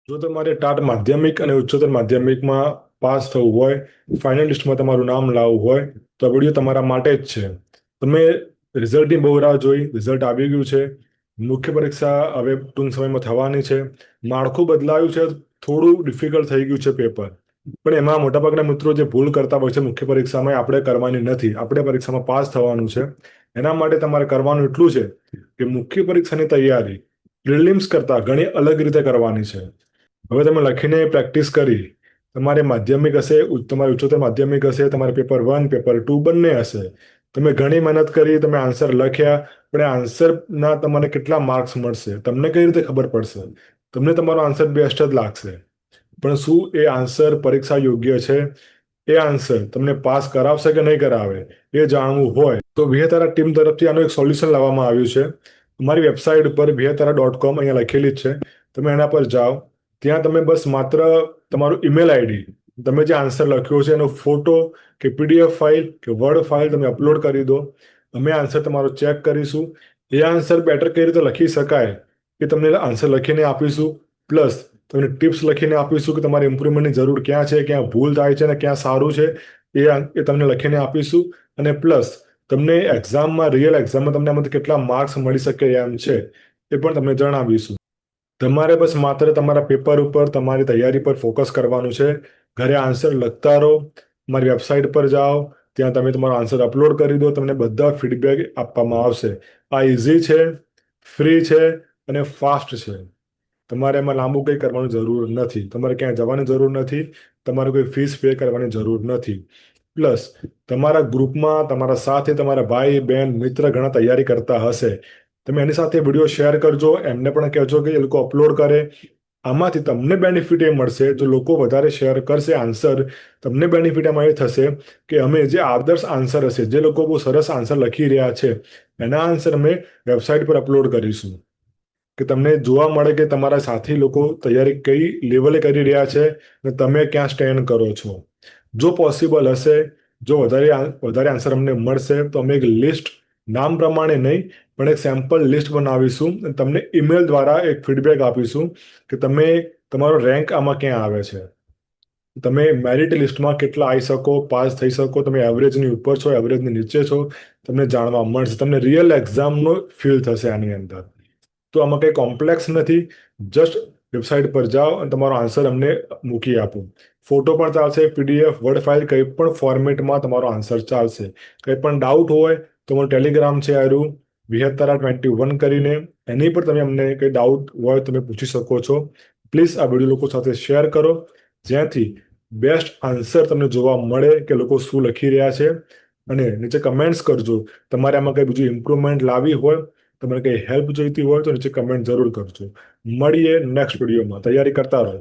જો તમારે ટાટ માધ્યમિક અને ઉચ્ચતર માધ્યમિકમાં પાસ થવું હોય, ફાઇનલ લિસ્ટમાં તમારું નામ લાવવું હોય, તો આ વિડીયો તમારા માટે જ છે. તમે રિઝલ્ટની બહુ રાહ જોઈ, રિઝલ્ટ આવી ગયું છે. મુખ્ય પરીક્ષા હવે ટૂંક સમયમાં થવાની છે. માળખું બદલાયું છે, થોડું ડિફિકલ્ટ થઈ ગયું છે પેપર. પણ એમાં મોટાભાગના મિત્રો જે ભૂલ કરતા હોય છે મુખ્ય પરીક્ષામાં, એ આપણે કરવાની નથી. આપણે પરીક્ષામાં પાસ થવાનું છે. એના માટે તમારે કરવાનું એટલું છે કે મુખ્ય પરીક્ષાની તૈયારી પ્રિલિમ્સ કરતા ઘણી અલગ રીતે કરવાની છે. હવે તમે લખીને પ્રેક્ટિસ કરી. તમારે માધ્યમિક હશે, તમારે ઉચ્ચતર માધ્યમિક હશે, તમારે પેપર 1 પેપર 2 બંને હશે. તમે ઘણી મહેનત કરી, તમે આન્સર લખ્યા, પણ એ આન્સરના તમને કેટલા માર્ક્સ મળશે તમને કઈ રીતે ખબર પડશે? તમને તમારો આન્સર બેસ્ટ જ લાગશે, પણ શું એ આન્સર પરીક્ષા યોગ્ય છે? એ આન્સર તમને પાસ કરાવશે કે નહીં કરાવે, એ જાણવું હોય તો વિહતારા ટીમ તરફથી આનું એક સોલ્યુશન લાવવામાં આવ્યું છે. અમારી વેબસાઇટ ઉપર vihetara.com અહીંયા લખેલી જ છે. તમે એના પર જાઓ. ત્યાં તમે બસ માત્ર તમારું ઈમેલ આઈડી, તમે જે આન્સર લખ્યો છે એનો ફોટો કે પીડીએફ ફાઇલ કે વર્ડ ફાઇલ તમે અપલોડ કરી દો. અમે આન્સર તમારો ચેક કરીશું. એ આન્સર બેટર કઈ રીતે લખી શકાય એ તમને આન્સર લખીને આપીશું. પ્લસ તમને ટિપ્સ લખીને આપીશું કે તમારે ઇમ્પ્રુવમેન્ટની જરૂર ક્યાં છે, ક્યાં ભૂલ થાય છે અને ક્યાં સારું છે, એ તમને લખીને આપીશું. અને પ્લસ તમને એક્ઝામમાં, રિયલ એક્ઝામમાં તમને આમાંથી કેટલા માર્ક્સ મળી શકે એમ છે એ પણ તમને જણાવીશું. તમારે બસ માત્ર તમારા પેપર ઉપર, તમારી તૈયારી પર ફોકસ કરવાનું છે. ઘરે આન્સર લખતા રહો. મારી વેબસાઇટ પર જાઓ, ત્યાં તમે તમારો આન્સર અપલોડ કરી દો. તમને બધા ફીડબેક આપવામાં આવશે. આ ઇઝી છે, ફ્રી છે અને ફાસ્ટ છે. તમારે એમાં લાંબુ કંઈ કરવાની જરૂર નથી. તમારે ક્યાંય જવાની જરૂર નથી. તમારે કોઈ ફીસ પે કરવાની જરૂર નથી. પ્લસ તમારા ગ્રુપમાં, તમારા સાથે તમારા ભાઈ બહેન મિત્ર ઘણા તૈયારી કરતા હશે. તમે એની સાથે વિડીયો શેર કરજો, એમને પણ કહેજો કે એ લોકો અપલોડ કરે. આમાંથી તમને બેનિફિટ એ મળશે, જો લોકો વધારે શેર કરશે આન્સર, તમને બેનિફિટ એમાં એ થશે કે અમે જે આદર્શ આન્સર હશે, જે લોકો બહુ સરસ આન્સર લખી રહ્યા છે, એના આન્સર અમે વેબસાઇટ પર અપલોડ કરીશું. કે તમને જોવા મળે કે તમારા સાથી લોકો તૈયારી કઈ લેવલે કરી રહ્યા છે અને તમે ક્યાં સ્ટેન્ડ કરો છો. જો પોસિબલ હશે, જો વધારે આન્સર અમને મળશે, તો અમે એક લિસ્ટ, નામ પ્રમાણે નહીં પણ એક સેમ્પલ લિસ્ટ બનાવીશું અને તમને ઈમેલ દ્વારા એક ફીડબેક આપીશું કે તમે, તમારો રેન્ક આમાં ક્યાં આવે છે, તમે મેરિટ લિસ્ટમાં કેટલા આવી શકો, પાસ થઈ શકો, તમે એવરેજની ઉપર છો, એવરેજની નીચે છો, તમને જાણવા મળશે. તમને રિયલ એક્ઝામનો ફીલ થશે આની અંદર. તો આમાં કંઈ કોમ્પ્લેક્સ નથી. જસ્ટ વેબસાઇટ પર જાઓ અને તમારો આન્સર અમને મૂકી આપો. ફોટો પણ ચાલશે, પીડીએફ, વર્ડ ફાઇલ, કંઈ પણ ફોર્મેટમાં તમારો આન્સર ચાલશે. કંઈ પણ ડાઉટ હોય તો મારું ટેલિગ્રામ છે આરું, vihetara21 કરીને, એની પર તમે અમને કંઈ ડાઉટ હોય તમે પૂછી શકો છો. પ્લીઝ આ વિડીયો લોકો સાથે શેર કરો, જ્યાંથી બેસ્ટ આન્સર તમને જોવા મળે કે લોકો શું લખી રહ્યા છે. અને નીચે કમેન્ટ્સ કરજો. તમારે આમાં કંઈ બીજું ઇમ્પ્રુવમેન્ટ લાવી હોય, તમને કંઈ હેલ્પ જોઈતી હોય તો નીચે કમેન્ટ જરૂર કરજો. મળીએ નેક્સ્ટ વિડીયોમાં. તૈયારી કરતા રહો.